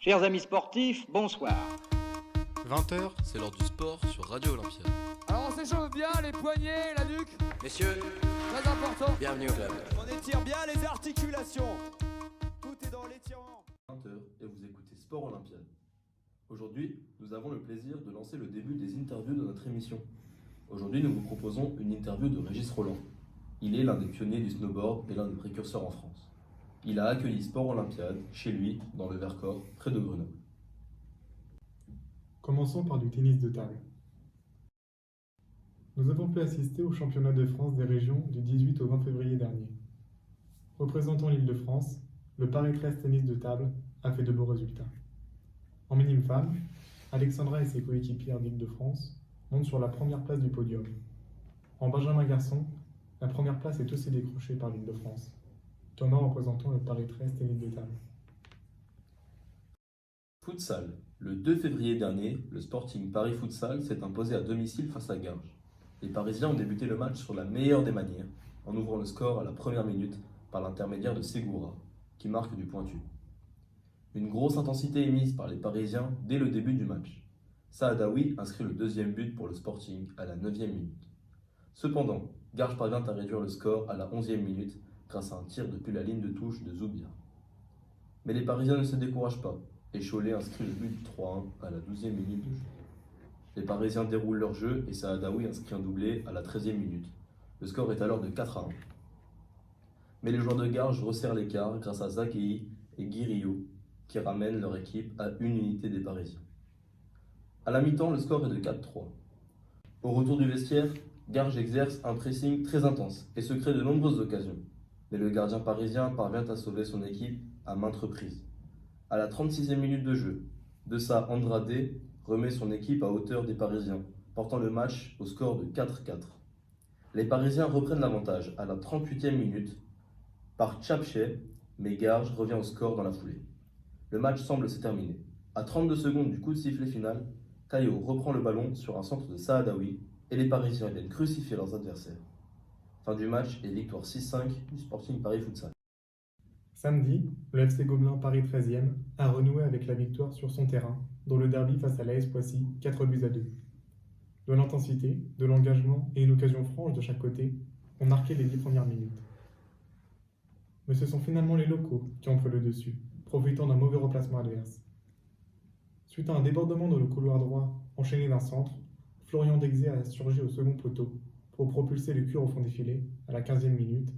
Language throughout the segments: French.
Chers amis sportifs, bonsoir. 20h, c'est l'heure du sport sur Radio Olympiade. Alors on s'échauffe bien, les poignets, la nuque. Messieurs, très important. Bienvenue au club. On étire bien les articulations. Tout est dans l'étirement. 20h et vous écoutez Sport Olympiade. Aujourd'hui, nous avons le plaisir de lancer le début des interviews de notre émission. Aujourd'hui, nous vous proposons une interview de Régis Rolland. Il est l'un des pionniers du snowboard et l'un des précurseurs en France. Il a accueilli Sport Olympiade chez lui, dans le Vercors, près de Grenoble. Commençons par du tennis de table. Nous avons pu assister au championnat de France des régions du 18 au 20 février dernier. Représentant l'Île-de-France, le Paris 13 tennis de table a fait de beaux résultats. En minime femme, Alexandra et ses coéquipières d'Île-de-France montent sur la première place du podium. En benjamin garçon, la première place est aussi décrochée par l'Île-de-France, Thomas représentant le Paris 13 tennis de table. Futsal. Le 2 février dernier, le Sporting Paris Futsal s'est imposé à domicile face à Garges. Les Parisiens ont débuté le match sur la meilleure des manières, en ouvrant le score à la première minute par l'intermédiaire de Segura, qui marque du pointu. Une grosse intensité est mise par les Parisiens dès le début du match. Saadawi inscrit le deuxième but pour le Sporting à la 9e minute. Cependant, Garges parvient à réduire le score à la 11e minute grâce à un tir depuis la ligne de touche de Zoubia. Mais les Parisiens ne se découragent pas et Cholet inscrit le but du 3-1 à la 12e minute de jeu. Les Parisiens déroulent leur jeu et Saadawi inscrit un doublé à la 13e minute. Le score est alors de 4-1. Mais les joueurs de Garges resserrent l'écart grâce à Zakei et Guirillo qui ramènent leur équipe à une unité des Parisiens. À la mi-temps, le score est de 4-3. Au retour du vestiaire, Garges exerce un pressing très intense et se crée de nombreuses occasions. Mais le gardien parisien parvient à sauver son équipe à maintes reprises. À la 36e minute de jeu, Dessa Andrade remet son équipe à hauteur des Parisiens, portant le match au score de 4-4. Les Parisiens reprennent l'avantage à la 38e minute par Chapche, mais Garges revient au score dans la foulée. Le match semble se terminer. À 32 secondes du coup de sifflet final, Caillot reprend le ballon sur un centre de Saadawi et les Parisiens viennent crucifier leurs adversaires. Fin du match et victoire 6-5 du Sporting Paris Futsal. Samedi, le FC Gobelin Paris 13e a renoué avec la victoire sur son terrain, dans le derby face à l'AS Poissy, 4-2. De l'intensité, de l'engagement et une occasion franche de chaque côté ont marqué les 10 premières minutes. Mais ce sont finalement les locaux qui ont pris le dessus, profitant d'un mauvais replacement adverse. Suite à un débordement dans le couloir droit enchaîné d'un centre, Florian Dexé a surgi au second poteau pour propulser le cure au fond des filets à la 15e minute,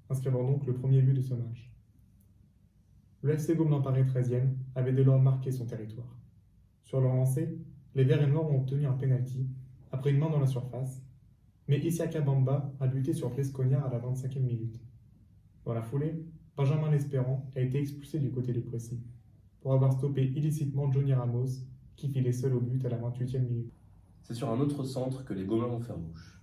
inscrivant donc le premier but de ce match. Le FC Gobelin Paris 13e avait dès lors marqué son territoire. Sur leur lancée, les Verts et Noirs ont obtenu un penalty après une main dans la surface, mais Isiaka Bamba a buté sur Brice Cognard à la 25e minute. Dans la foulée, Benjamin L'Espérant a été expulsé du côté de Poissy pour avoir stoppé illicitement Johnny Ramos qui filait seul au but à la 28e minute. C'est sur un autre centre que les Gobelins vont faire mouche.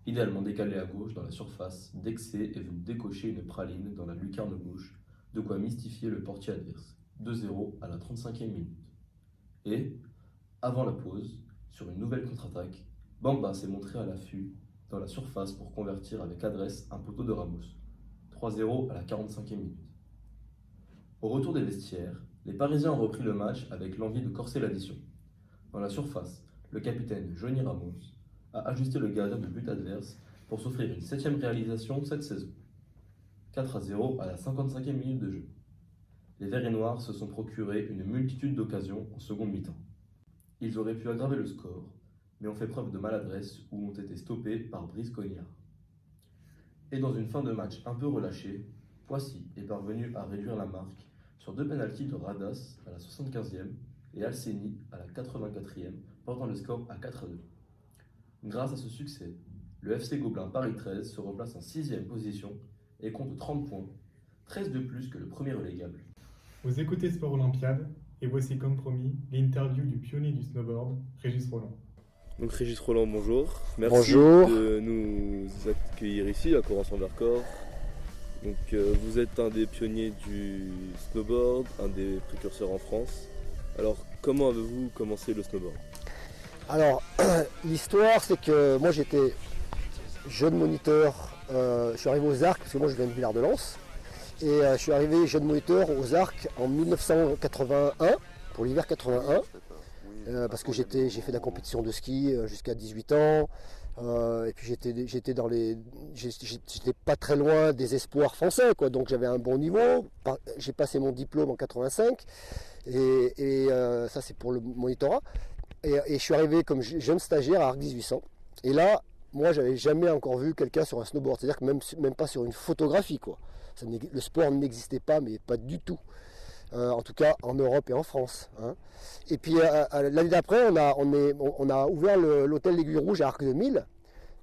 Idéalement décalé à gauche dans la surface, Dexé est venu décocher une praline dans la lucarne gauche, de quoi mystifier le portier adverse. 2-0 à la 35e minute. Et, avant la pause, sur une nouvelle contre-attaque, Bamba s'est montré à l'affût dans la surface pour convertir avec adresse un poteau de Ramos. 3-0 à la 45e minute. Au retour des vestiaires, les Parisiens ont repris le match avec l'envie de corser l'addition. Dans la surface, le capitaine Johnny Ramos a ajusté le gardien de but adverse pour s'offrir une 7e réalisation cette saison. 4-0 à la 55e minute de jeu. Les Verts et Noirs se sont procurés une multitude d'occasions en seconde mi-temps. Ils auraient pu aggraver le score, mais ont fait preuve de maladresse ou ont été stoppés par Brice Cognard. Et dans une fin de match un peu relâchée, Poissy est parvenu à réduire la marque sur 2 pénaltys de Radas à la 75e et Alceni à la 84e, portant le score à 4-2. Grâce à ce succès, le FC Gobelin Paris 13 se replace en 6e position et compte 30 points, 13 de plus que le premier relégable. Vous écoutez Sport Olympiade et voici comme promis l'interview du pionnier du snowboard, Régis Rolland. Donc Régis Rolland, bonjour. Merci bonjour. De nous accueillir ici à Corençon-Vercors. Donc vous êtes un des pionniers du snowboard, un des précurseurs en France. Alors comment avez-vous commencé le snowboard? Alors l'histoire c'est que moi j'étais jeune moniteur, je suis arrivé aux Arcs parce que moi je viens de Villard-de-Lans. Et je suis arrivé jeune moniteur aux Arcs en 1981 pour l'hiver 81, parce que j'ai fait de la compétition de ski jusqu'à 18 ans, et puis j'étais pas très loin des espoirs français, quoi, donc j'avais un bon niveau. J'ai passé mon diplôme en 85, et ça c'est pour le monitorat, et je suis arrivé comme jeune stagiaire à Arc 1800, et là, moi j'avais jamais encore vu quelqu'un sur un snowboard, c'est-à-dire que même pas sur une photographie, quoi. Le sport n'existait pas, mais pas du tout. En tout cas en Europe et en France. Hein. Et puis l'année d'après, on a ouvert l'hôtel L'Aiguille Rouge à Arc 2000.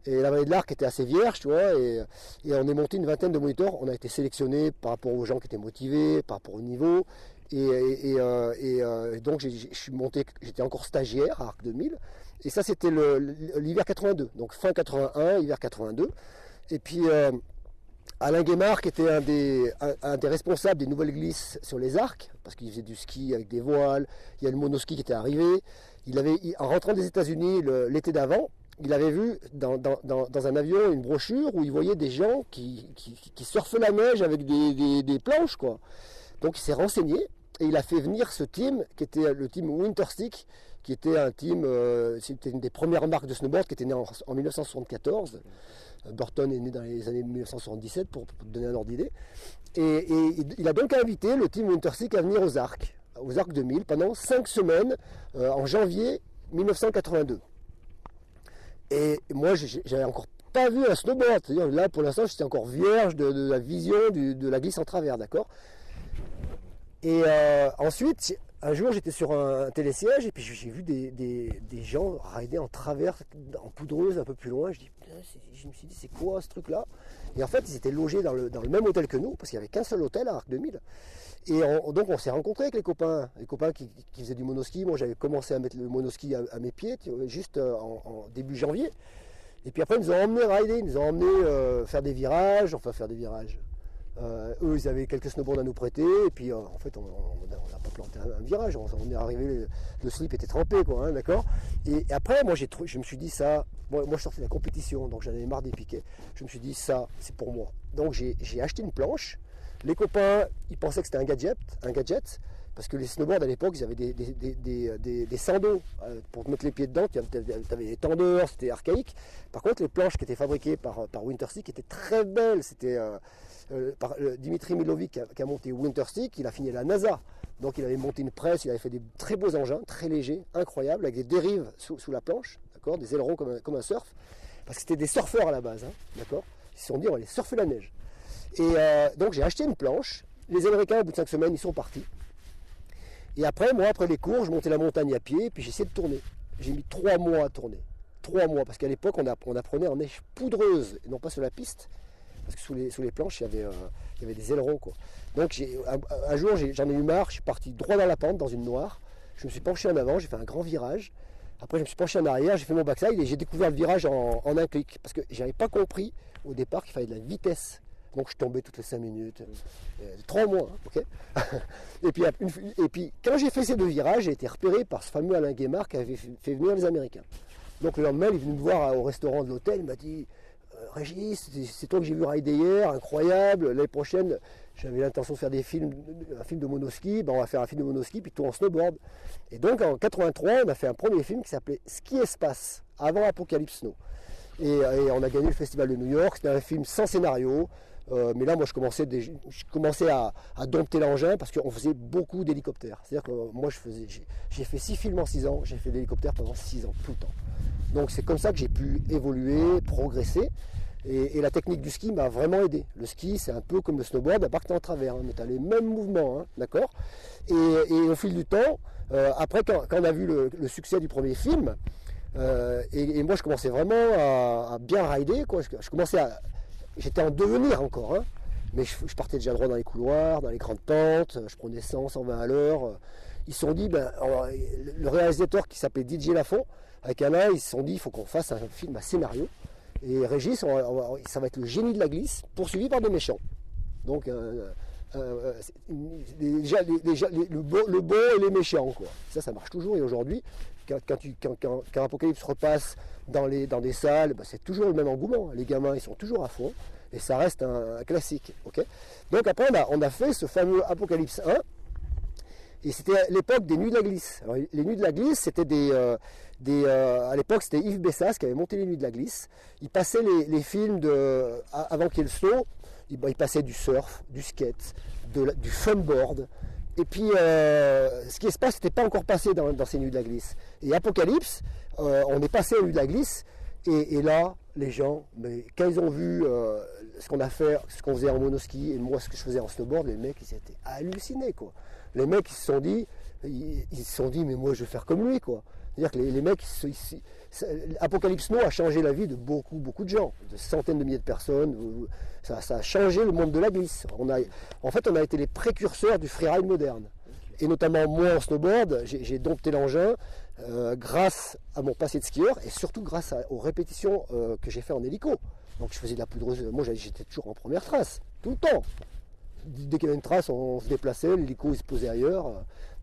Et la vallée de l'Arc était assez vierge, tu vois, et on est monté une vingtaine de moniteurs. On a été sélectionnés par rapport aux gens qui étaient motivés, par rapport au niveau. Et donc j'étais encore stagiaire à Arc 2000. Et ça c'était l'hiver 82, donc fin 81, hiver 82. Et puis Alain Guémard, qui était un des responsables des nouvelles glisses sur les arcs, parce qu'il faisait du ski avec des voiles, il y a le monoski qui était arrivé. En rentrant des États-Unis l'été d'avant, il avait vu dans un avion une brochure où il voyait des gens qui surfaient la neige avec des planches, quoi. Donc il s'est renseigné et il a fait venir ce team, qui était le team Winterstick, qui était un team, c'était une des premières marques de snowboard qui était née en 1974. Burton est né dans les années 1977 pour donner un ordre d'idée. Et il a donc invité le team Winterstick à venir aux Arcs 2000 pendant 5 semaines en janvier 1982. Et moi, j'avais encore pas vu un snowboard. C'est-à-dire là, pour l'instant, j'étais encore vierge de la vision de la glisse en travers, d'accord. Et ensuite, un jour, j'étais sur un télésiège et puis j'ai vu des gens rider en travers, en poudreuse un peu plus loin. Je me suis dit, c'est quoi ce truc-là? Et en fait, ils étaient logés dans le même hôtel que nous, parce qu'il n'y avait qu'un seul hôtel à Arc 2000. Et donc, on s'est rencontrés avec les copains qui faisaient du monoski. Moi, j'avais commencé à mettre le monoski à mes pieds, juste en début janvier. Et puis après, ils nous ont emmenés rider, ils nous ont emmenés faire des virages. Eux, ils avaient quelques snowboards à nous prêter, et puis en fait, on n'a pas planté un virage, on est arrivé, le slip était trempé, quoi, hein, d'accord. Et après, moi, je me suis dit ça, moi je sortais de la compétition, donc j'en avais marre des piquets. Je me suis dit ça, c'est pour moi. Donc j'ai acheté une planche. Les copains, ils pensaient que c'était un gadget, parce que les snowboards à l'époque, ils avaient des sandaux pour mettre les pieds dedans. Tu avais des tendeurs, c'était archaïque. Par contre, les planches qui étaient fabriquées par Winterstick étaient très belles. C'était Dimitri Milovic qui a monté Winterstick, il a fini à la NASA. Donc il avait monté une presse, il avait fait des très beaux engins, très légers, incroyables, avec des dérives sous la planche, d'accord, des ailerons comme un surf. Parce que c'était des surfeurs à la base, hein, d'accord. Ils se sont dit, on va aller surfer la neige. Et donc j'ai acheté une planche. Les Américains, au bout de 5 semaines, ils sont partis. Et après, moi, après les cours, je montais la montagne à pied, puis j'essayais de tourner. J'ai mis 3 mois à tourner. 3 mois, parce qu'à l'époque, on apprenait en neige poudreuse, et non pas sur la piste. Parce que sous les planches, il y avait des ailerons, quoi. Donc un jour, j'en ai eu marre, je suis parti droit dans la pente, dans une noire. Je me suis penché en avant, j'ai fait un grand virage. Après, je me suis penché en arrière, j'ai fait mon backside et j'ai découvert le virage en un clic. Parce que je n'avais pas compris au départ qu'il fallait de la vitesse. Donc je tombais toutes les 5 minutes. 3 mois, hein, ok. et puis quand j'ai fait ces 2 virages, j'ai été repéré par ce fameux Alain Guémard qui avait fait venir les Américains. Donc le lendemain, il est venu me voir au restaurant de l'hôtel, il m'a dit Régis, c'est toi que j'ai vu rider hier, incroyable. L'année prochaine, j'avais l'intention de faire un film de monoski. On va faire un film de monoski, puis tout en snowboard. Et donc en 83, on a fait un premier film qui s'appelait Ski Espace, avant Apocalypse Snow. Et on a gagné le festival de New York. C'était un film sans scénario. Mais là, moi, je commençais à dompter l'engin parce qu'on faisait beaucoup d'hélicoptères. C'est-à-dire que moi, j'ai fait 6 films en 6 ans. J'ai fait de l'hélicoptère pendant 6 ans, tout le temps. Donc c'est comme ça que j'ai pu évoluer, progresser. Et la technique du ski m'a vraiment aidé. Le ski, c'est un peu comme le snowboard, à part que tu es en travers, hein, mais tu as les mêmes mouvements, hein, d'accord. Et au fil du temps, après, quand on a vu le succès du premier film, et moi, je commençais vraiment à bien rider, quoi. J'étais en devenir encore, hein, mais je partais déjà droit dans les couloirs, dans les grandes pentes, je prenais 100, 120 à l'heure. Ils se sont dit, le réalisateur qui s'appelait Didier Lafont, avec Alain, ils se sont dit, il faut qu'on fasse un film à scénario. Et Régis, ça va être le génie de la glisse, poursuivi par des méchants. Donc, déjà, le bon et les méchants, quoi. Ça marche toujours. Et aujourd'hui, quand Apocalypse repasse dans des salles, c'est toujours le même engouement. Les gamins, ils sont toujours à fond. Et ça reste un classique. Okay. Donc après, on a fait ce fameux Apocalypse 1. Et c'était l'époque des Nuits de la Glisse. Alors, les Nuits de la Glisse, c'était à l'époque, c'était Yves Bessas qui avait monté les Nuits de la Glisse. Il passait les films avant qu'il y ait le snow, il passait du surf, du skate, du funboard. Et puis, ce qui se passe, n'était pas encore passé dans ces Nuits de la Glisse. Et Apocalypse, on est passé aux Nuits de la Glisse. Et là, les gens, mais quand ils ont vu ce qu'on a fait, ce qu'on faisait en monoski et moi ce que je faisais en snowboard, les mecs ils étaient hallucinés quoi. Les mecs ils se sont dit mais moi je vais faire comme lui quoi. C'est-à-dire que les mecs, Apocalypse Snow a changé la vie de beaucoup de gens, de centaines de milliers de personnes. Ça a changé le monde de la glisse. En fait, on a été les précurseurs du freeride moderne. Et notamment moi en snowboard, j'ai dompté l'engin grâce à mon passé de skieur et surtout grâce aux répétitions que j'ai fait en hélico. Donc je faisais de la poudreuse, moi j'étais toujours en première trace, tout le temps. Dès qu'il y avait une trace, on se déplaçait, l'hélico il se posait ailleurs,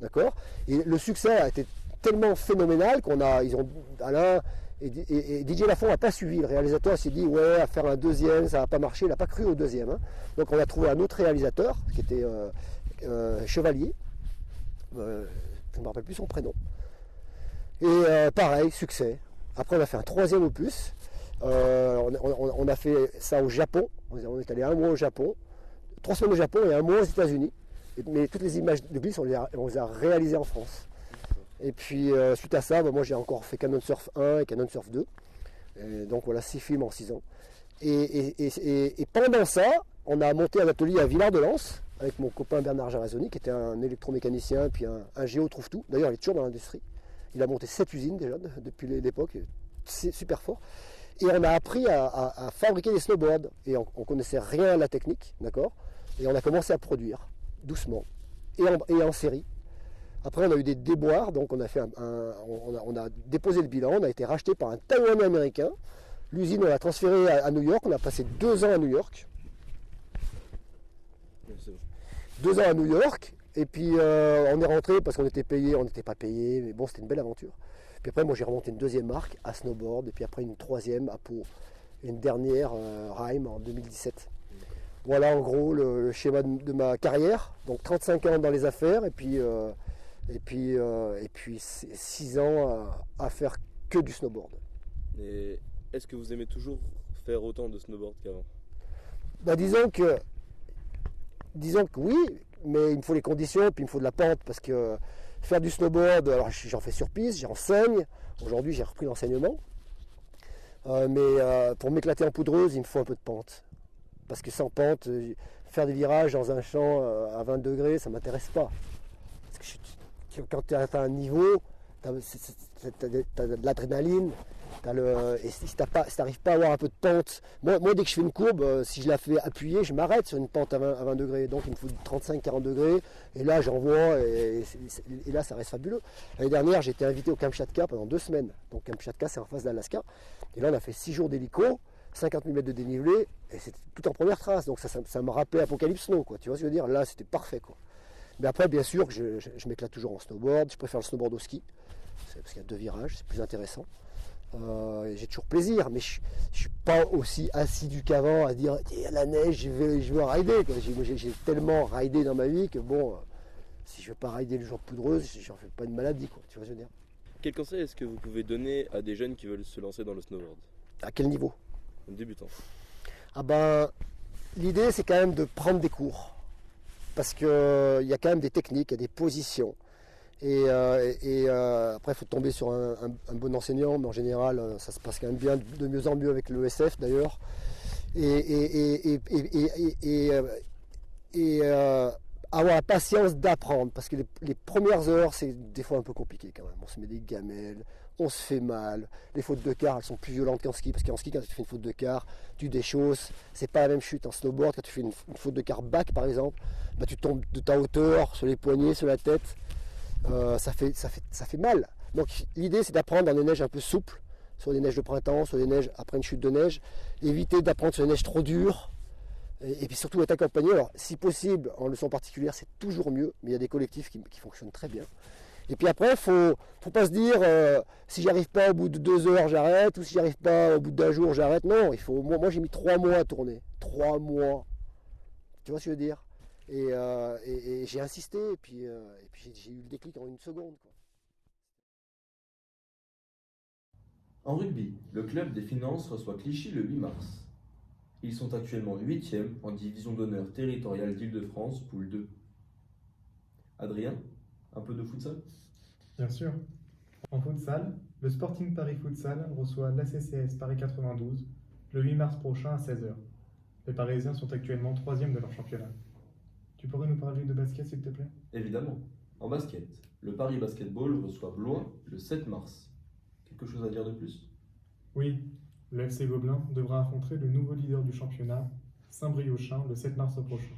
d'accord. Et le succès a été tellement phénoménal Alain et DJ Lafont n'a pas suivi. Le réalisateur s'est dit ouais, à faire un deuxième, ça n'a pas marché, il n'a pas cru au deuxième. Hein. Donc on a trouvé un autre réalisateur qui était Chevalier. Je ne me rappelle plus son prénom. Et pareil, succès. Après, on a fait un troisième opus. On a fait ça au Japon. On est allé 1 mois au Japon, 3 semaines au Japon et 1 mois aux États-Unis. Mais toutes les images de glisse, on les a réalisées en France. Et puis, suite à ça, moi j'ai encore fait Canon Surf 1 et Canon Surf 2. Et donc voilà, 6 films en 6 ans. Et pendant ça, on a monté un atelier à Villard-de-Lans avec mon copain Bernard Jarazoni, qui était un électromécanicien, puis un géo trouve-tout. D'ailleurs, il est toujours dans l'industrie. Il a monté 7 usines déjà depuis l'époque, c'est super fort. Et on a appris à fabriquer des snowboards. Et on ne connaissait rien à la technique, d'accord. Et on a commencé à produire, doucement, et en série. Après, on a eu des déboires, donc on a déposé le bilan, on a été racheté par un Taïwanais américain. L'usine, on l'a transférée à New York, on a passé 2 ans à New York. 2 ans à New York, et puis on est rentré parce qu'on était payé, on n'était pas payé, mais bon, c'était une belle aventure. Puis après, moi j'ai remonté une 2e marque à snowboard, et puis après une 3e à Pau, et une dernière Rime en 2017. Voilà en gros le schéma de ma carrière, donc 35 ans dans les affaires, et puis 6 ans à faire que du snowboard. Et est-ce que vous aimez toujours faire autant de snowboard qu'avant? Disons que oui, mais il me faut les conditions, puis il me faut de la pente, parce que faire du snowboard, alors j'en fais sur piste, j'enseigne, aujourd'hui j'ai repris l'enseignement, mais pour m'éclater en poudreuse, il me faut un peu de pente, parce que sans pente, faire des virages dans un champ à 20 degrés, ça ne m'intéresse pas. Parce que quand tu as un niveau, tu as de l'adrénaline, et si tu n'arrives pas à avoir un peu de pente, moi dès que je fais une courbe, si je la fais appuyer, je m'arrête sur une pente à 20 degrés, donc il me faut 35-40 degrés, et là j'envoie, et là ça reste fabuleux. L'année dernière j'ai été invité au Kamchatka pendant 2 semaines, donc Kamchatka c'est en face d'Alaska, et là on a fait 6 jours d'hélico, 50 000 mètres de dénivelé, et c'était tout en première trace, donc ça me rappelait Apocalypse Snow, quoi. Tu vois ce que je veux dire, là c'était parfait quoi. Mais après bien sûr je m'éclate toujours en snowboard, je préfère le snowboard au ski, parce qu'il y a 2 virages, c'est plus intéressant. J'ai toujours plaisir, mais je ne suis pas aussi assidu qu'avant à dire il y a la neige, je veux rider. J'ai tellement ridé dans ma vie que bon, si je ne veux pas rider le jour de poudreuse, j'en fais pas une maladie, quoi. Tu vois ce que je veux dire. Quel conseil est-ce que vous pouvez donner à des jeunes qui veulent se lancer dans le snowboard? À quel niveau? Débutant. L'idée c'est quand même de prendre des cours, parce qu'il y a quand même des techniques, il y a des positions. Et après, il faut tomber sur un bon enseignant, mais en général, ça se passe quand même bien, de mieux en mieux avec l'ESF d'ailleurs. Et avoir la patience d'apprendre, parce que les premières heures, c'est des fois un peu compliqué quand même. On se met des gamelles, on se fait mal. Les fautes de quart, elles sont plus violentes qu'en ski, parce qu'en ski, quand tu fais une faute de quart, tu déchausses. C'est pas la même chute en snowboard. Quand tu fais une faute de quart back, par exemple, tu tombes de ta hauteur, sur les poignets, sur la tête. Ça fait mal. Donc l'idée c'est d'apprendre dans des neiges un peu souples, sur des neiges de printemps, sur des neiges après une chute de neige, éviter d'apprendre sur des neiges trop dures, et puis surtout être accompagné. Alors si possible en leçon particulière c'est toujours mieux, mais il y a des collectifs qui fonctionnent très bien. Et puis après faut pas se dire si j'arrive pas au bout de 2 heures j'arrête, ou si j'arrive pas au bout d'1 jour j'arrête. Non, moi j'ai mis 3 mois à tourner. 3 mois. Tu vois ce que je veux dire? Et j'ai insisté, et puis j'ai eu le déclic en 1 seconde, quoi. En rugby, le club des Finances reçoit Clichy le 8 mars. Ils sont actuellement 8e en division d'honneur territoriale d'Île-de-France, poule 2. Adrien, un peu de futsal ? Bien sûr. En futsal, le Sporting Paris Futsal reçoit l'ACCS Paris 92 le 8 mars prochain à 16h. Les Parisiens sont actuellement 3e de leur championnat. Tu pourrais nous parler de basket, s'il te plaît ? Évidemment. En basket, le Paris Basketball reçoit Blois le 7 mars. Quelque chose à dire de plus ? Oui, le FC Gobelin devra affronter le nouveau leader du championnat, Saint-Brieuchin, le 7 mars prochain.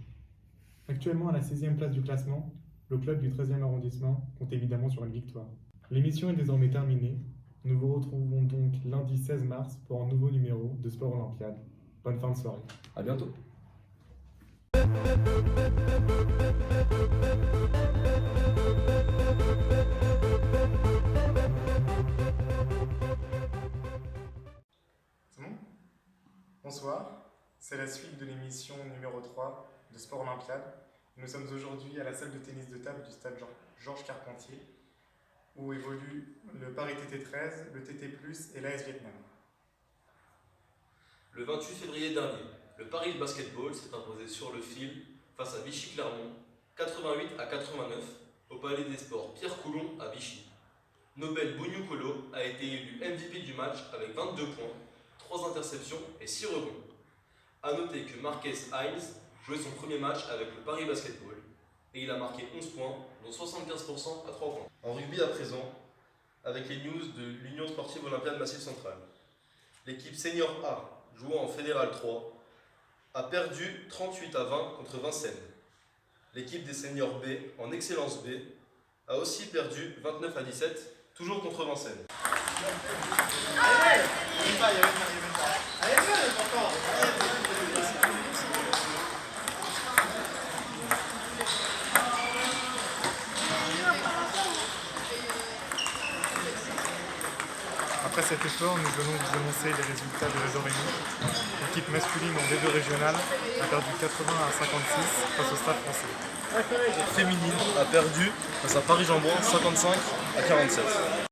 Actuellement à la 6e place du classement, le club du 13e arrondissement compte évidemment sur une victoire. L'émission est désormais terminée. Nous vous retrouvons donc lundi 16 mars pour un nouveau numéro de Sport Olympiade. Bonne fin de soirée. À bientôt. C'est bon ? Bonsoir, c'est la suite de l'émission numéro 3 de Sport Olympiade. Nous sommes aujourd'hui à la salle de tennis de table du stade Georges Carpentier, où évoluent le Paris TT13, le TT+, et l'AS Vietnam. Le 28 février dernier, le Paris Basketball s'est imposé sur le fil face à Vichy-Clermont, 88 à 89, au Palais des Sports Pierre Coulon à Vichy. Nobel Bougnoucolo a été élu MVP du match avec 22 points, 3 interceptions et 6 rebonds. A noter que Marquez Hines jouait son premier match avec le Paris Basketball et il a marqué 11 points, dont 75% à 3 points. En rugby à présent, avec les news de l'Union Sportive Olympiade Massif Central. L'équipe Senior A, jouant en Fédéral 3, a perdu 38 à 20 contre Vincennes. L'équipe des Seniors B, en Excellence B, a aussi perdu 29 à 17, toujours contre Vincennes. Après cet effort, nous venons vous annoncer les résultats de réseau Rémi. L'équipe masculine en D2 régionale a perdu 80 à 56 face au Stade Français. Féminine a perdu face à Paris-Jambon 55 à 47.